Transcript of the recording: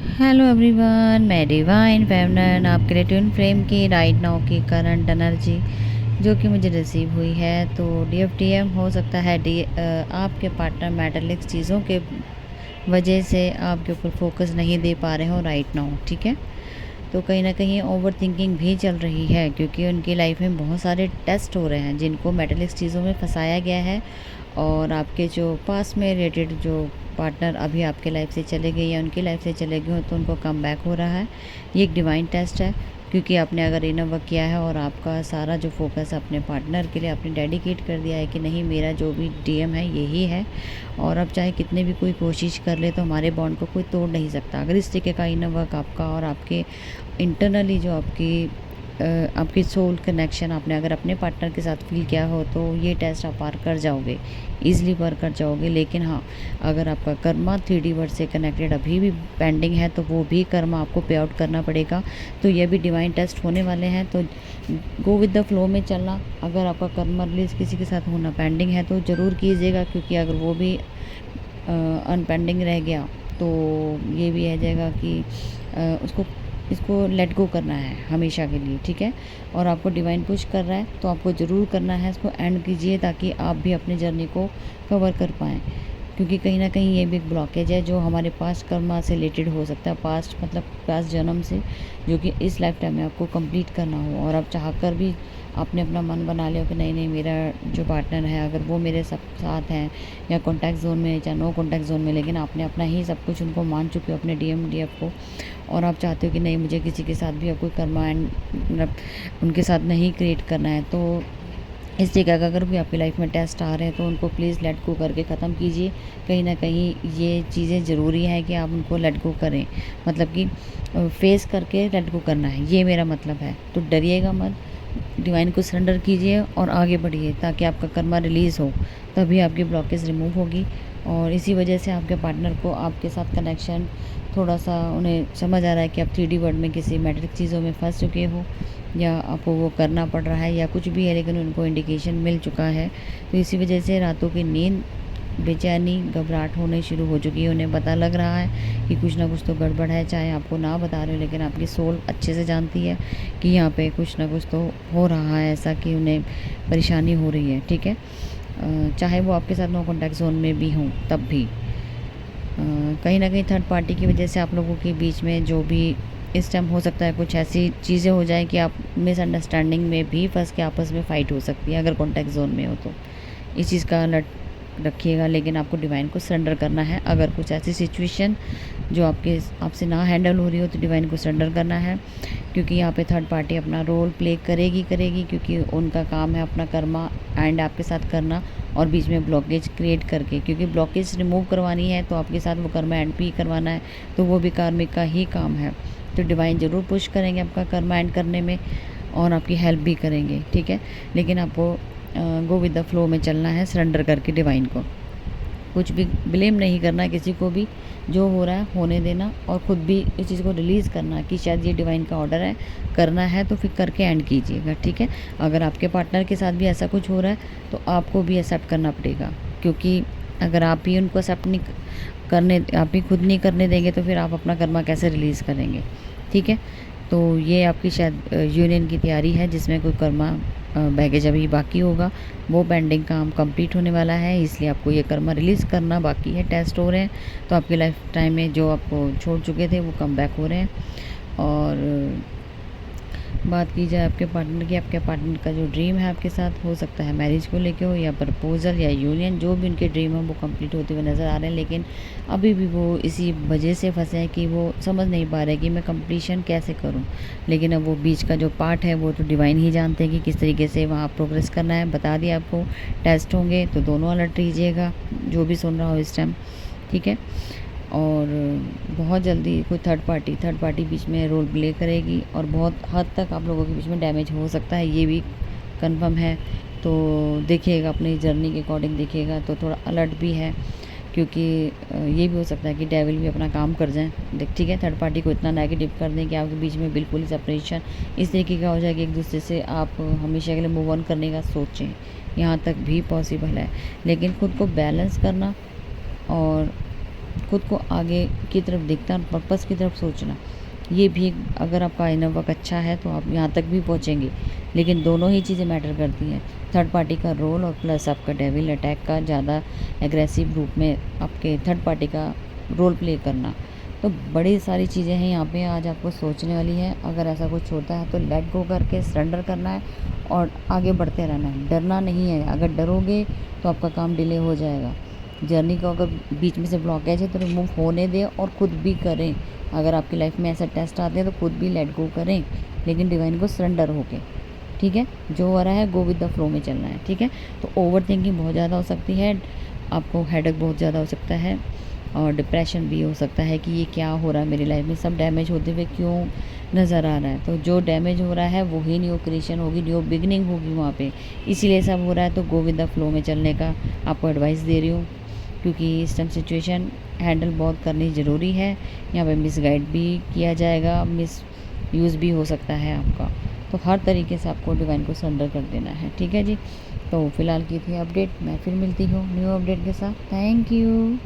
Hello everyone, मैं divine feminine आपके लिए ट्विन फ्लेम की राइट नाउ की करंट एनर्जी जो कि मुझे रिसीव हुई है। तो डीएफटीएम हो सकता है आपके पार्टनर मेटलिक चीज़ों के वजह से आपके ऊपर फोकस नहीं दे पा रहे हो राइट नाउ। ठीक है, तो कहीं ना कहीं ओवर थिंकिंग भी चल रही है क्योंकि उनकी लाइफ में बहुत सारे टेस्ट हो रहे हैं जिनको मेटलिक चीज़ों में फंसाया गया है। और आपके जो पास में रिलेटेड जो पार्टनर अभी आपके लाइफ से चले गए या उनकी लाइफ से चले गए हो तो उनको कम बैक हो रहा है। ये एक डिवाइन टेस्ट है क्योंकि आपने अगर इनर वर्क किया है और आपका सारा जो फोकस अपने पार्टनर के लिए आपने डेडिकेट कर दिया है कि नहीं, मेरा जो भी डीएम है यही है और अब चाहे कितने भी कोई कोशिश कर ले तो हमारे बॉन्ड को कोई तोड़ नहीं सकता। अगर इस तरीके का इनर वर्क आपका और आपके इंटरनली जो आपकी सोल कनेक्शन आपने अगर अपने पार्टनर के साथ फील किया हो तो ये टेस्ट आप पार कर जाओगे, ईजिली पार कर जाओगे। लेकिन हाँ, अगर आपका कर्मा 3D वर्ड से कनेक्टेड अभी भी पेंडिंग है तो वो भी कर्मा आपको पे आउट करना पड़ेगा। तो ये भी डिवाइन टेस्ट होने वाले हैं, तो गो विद द फ्लो में चलना। अगर आपका कर्मा रिलीज किसी के साथ होना पेंडिंग है तो ज़रूर कीजिएगा, क्योंकि अगर वो भी अनपेंडिंग रह गया तो ये भी आ जाएगा कि इसको लेट गो करना है हमेशा के लिए। ठीक है, और आपको डिवाइन पुश कर रहा है तो आपको ज़रूर करना है, इसको एंड कीजिए ताकि आप भी अपनी जर्नी को कवर कर पाएँ। क्योंकि कहीं ना कहीं ये भी एक ब्लॉकेज है जो हमारे पास्ट कर्मा से रिलेटेड हो सकता है, पास्ट मतलब पास्ट जन्म से, जो कि इस लाइफ टाइम में आपको कंप्लीट करना हो। और आप चाह कर भी आपने अपना मन बना लिया कि नहीं नहीं, मेरा जो पार्टनर है अगर वो मेरे सब साथ हैं या कॉन्टैक्ट जोन में या नो कॉन्टैक्ट जोन में, लेकिन आपने अपना ही सब कुछ उनको मान चुके हो अपने डीएम डीएफ को, और आप चाहते हो कि नहीं, मुझे किसी के साथ भी अब कोई कर्मा एंड मतलब उनके साथ नहीं क्रिएट करना है। तो इस जगह का अगर भी आपकी लाइफ में टेस्ट आ रहे हैं तो उनको प्लीज़ लेट गो करके ख़त्म कीजिए। कहीं ना कहीं ये चीज़ें ज़रूरी है कि आप उनको लेट गो करें, मतलब कि फेस करके लेट गो करना है, ये मेरा मतलब है। तो डरिएगा मत, डिवाइन को सरेंडर कीजिए और आगे बढ़िए ताकि आपका कर्मा रिलीज़ हो, तभी आपकी ब्लॉकेज रिमूव होगी। और इसी वजह से आपके पार्टनर को आपके साथ कनेक्शन थोड़ा सा उन्हें समझ आ रहा है कि आप 3D वर्ल्ड में किसी मैट्रिक चीज़ों में फंस चुके हो या आपको वो करना पड़ रहा है या कुछ भी है, लेकिन उनको इंडिकेशन मिल चुका है। तो इसी वजह से रातों की नींद, बेचैनी, घबराहट होने शुरू हो चुकी है। उन्हें पता लग रहा है कि कुछ ना कुछ तो गड़बड़ है, चाहे आपको ना बता रहे हो, लेकिन आपकी सोल अच्छे से जानती है कि यहाँ पे कुछ ना कुछ तो हो रहा है ऐसा कि उन्हें परेशानी हो रही है। ठीक है, चाहे वो आपके साथ नो कॉन्टैक्ट जोन में भी हों तब भी कहीं ना कहीं थर्ड पार्टी की वजह से आप लोगों के बीच में जो भी इस टाइम हो सकता है, कुछ ऐसी चीज़ें हो जाए कि आप मिसअंडरस्टैंडिंग में भी फंस के आपस में फ़ाइट हो सकती है अगर कॉन्टैक्ट जोन में हो तो। इस चीज़ का अलर्ट रखिएगा, लेकिन आपको डिवाइन को सरेंडर करना है। अगर कुछ ऐसी सिचुएशन जो आपसे ना हैंडल हो रही हो तो डिवाइन को सरेंडर करना है, क्योंकि यहाँ पे थर्ड पार्टी अपना रोल प्ले करेगी क्योंकि उनका काम है अपना कर्मा एंड आपके साथ करना और बीच में ब्लॉकेज क्रिएट करके, क्योंकि ब्लॉकेज रिमूव करवानी है तो आपके साथ वो कर्मा एंड भी करवाना है, तो वो भी कार्मिक का ही काम है। तो डिवाइन ज़रूर पुश करेंगे आपका कर्मा एंड करने में और आपकी हेल्प भी करेंगे। ठीक है, लेकिन आपको गो विद द फ्लो में चलना है, सरेंडर करके डिवाइन को। कुछ भी ब्लेम नहीं करना किसी को भी, जो हो रहा है होने देना और ख़ुद भी इस चीज़ को रिलीज़ करना कि शायद ये डिवाइन का ऑर्डर है, करना है तो फिर करके एंड कीजिएगा। ठीक है, अगर आपके पार्टनर के साथ भी ऐसा कुछ हो रहा है तो आपको भी एक्सेप्ट करना पड़ेगा, क्योंकि अगर आप ही उनको एक्सेप्ट नहीं करने, आप ही खुद नहीं करने देंगे तो फिर आप अपना कर्मा कैसे रिलीज़ करेंगे। ठीक है, तो ये आपकी शायद यूनियन की तैयारी है जिसमें कोई कर्मा बैगेज अभी बाकी होगा, वो पेंडिंग काम कंप्लीट होने वाला है, इसलिए आपको ये कर्मा रिलीज़ करना बाकी है। टेस्ट हो रहे हैं तो आपकी लाइफ टाइम में जो आपको छोड़ चुके थे वो कम बैक हो रहे हैं। और बात की जाए आपके पार्टनर की, आपके पार्टनर का जो ड्रीम है आपके साथ, हो सकता है मैरिज को लेके हो या प्रपोजल या यूनियन, जो भी उनके ड्रीम है वो कंप्लीट होते हुए नज़र आ रहे हैं। लेकिन अभी भी वो इसी वजह से फंसे हैं कि वो समझ नहीं पा रहे कि मैं कंप्लीशन कैसे करूं। लेकिन अब वो बीच का जो पार्ट है वो तो डिवाइन ही जानते हैं कि किस तरीके से वहाँ प्रोग्रेस करना है। बता दिया आपको, टेस्ट होंगे तो दोनों अलर्ट रहिएगा, जो भी सुन रहा हो इस टाइम। ठीक है, और बहुत जल्दी कोई थर्ड पार्टी बीच में रोल प्ले करेगी और बहुत हद तक आप लोगों के बीच में डैमेज हो सकता है, ये भी कंफर्म है। तो देखिएगा, अपनी जर्नी के अकॉर्डिंग देखिएगा तो थोड़ा अलर्ट भी है, क्योंकि ये भी हो सकता है कि डेविल भी अपना काम कर जाए। ठीक है, थर्ड पार्टी को इतना नेगेटिव कर दें कि आपके बीच में बिल्कुल ही सेपरेशन इस तरीके का हो जाए कि एक दूसरे से आप हमेशा के लिए मूव ऑन करने का सोचें, यहाँ तक भी पॉसिबल है। लेकिन खुद को बैलेंस करना और खुद को आगे की तरफ देखना, पर्पस की तरफ सोचना, ये भी अगर आपका इनर वर्क अच्छा है तो आप यहाँ तक भी पहुँचेंगे। लेकिन दोनों ही चीज़ें मैटर करती हैं, थर्ड पार्टी का रोल और प्लस आपका डेविल अटैक का ज़्यादा एग्रेसिव रूप में आपके थर्ड पार्टी का रोल प्ले करना। तो बड़ी सारी चीज़ें हैं यहाँ पे आज आपको सोचने वाली है। अगर ऐसा कुछ होता है तो लेट गो करके सरेंडर करना है और आगे बढ़ते रहना है, डरना नहीं है। अगर डरोगे तो आपका काम डिले हो जाएगा। जर्नी को अगर बीच में से ब्लॉकेज है तो रिमूव होने दें और खुद भी करें। अगर आपकी लाइफ में ऐसा टेस्ट आते हैं तो खुद भी लेट गो करें, लेकिन डिवाइन को सरेंडर होके, ठीक है। जो हो रहा है गो विद द फ्लो में चलना है, ठीक है। तो ओवर थिंकिंग बहुत ज़्यादा हो सकती है, आपको हेडेक बहुत ज़्यादा हो सकता है और डिप्रेशन भी हो सकता है कि ये क्या हो रहा है मेरी लाइफ में, सब डैमेज होते हुए क्यों नज़र आ रहा है। तो जो डैमेज हो रहा है वही न्यू क्रिएशन होगी, न्यू बिगनिंग होगी वहाँ पे, इसीलिए सब हो रहा है। तो गो विद द फ्लो में चलने का आपको एडवाइस दे रही हूँ, क्योंकि इस टाइम सिचुएशन हैंडल बहुत करनी ज़रूरी है। यहाँ पे मिसगाइड भी किया जाएगा, मिस यूज़ भी हो सकता है आपका। तो हर तरीके से आपको डिवाइन को सरेंडर कर देना है, ठीक है जी। तो फिलहाल की थी अपडेट, मैं फिर मिलती हूँ न्यू अपडेट के साथ। Thank you.